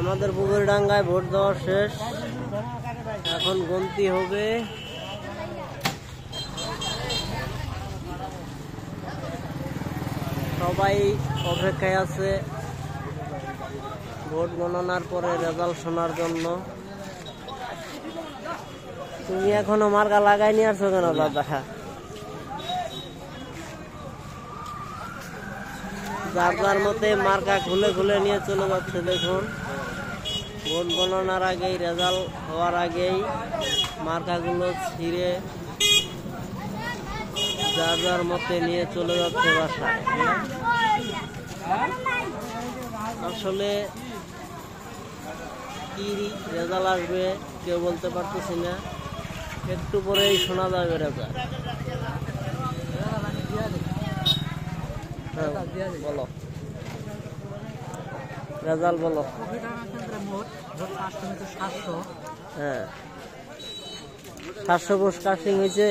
আমাদের পুকুরডাঙ্গায় ভোট দেওয়া শেষ, এখন গণতি হবে। সবাই অপেক্ষায় আছে ভোট গণনার পরে রেজাল্ট শোনার জন্য। তুমি এখনো মার্কা লাগাই নিয়ে আসছো কেন দাদা? যার যার মতে মার্কা খুলে খুলে নিয়ে চলে যাচ্ছে। দেখুন, ভোট গণনার আগেই, রেজাল্ট হওয়ার আগেই মার্কাগুলো ছিঁড়ে যার যার মতে নিয়ে চলে যাচ্ছে বাসায়। আসলে কি রেজাল্ট আসবে কেউ বলতে পারতেছি না, একটু পরেই শোনা যাবে রেজাল্ট। বলো রেজাল্ট বলো। হ্যাঁ, 700 পোস্ট কাস্টিং হয়েছে।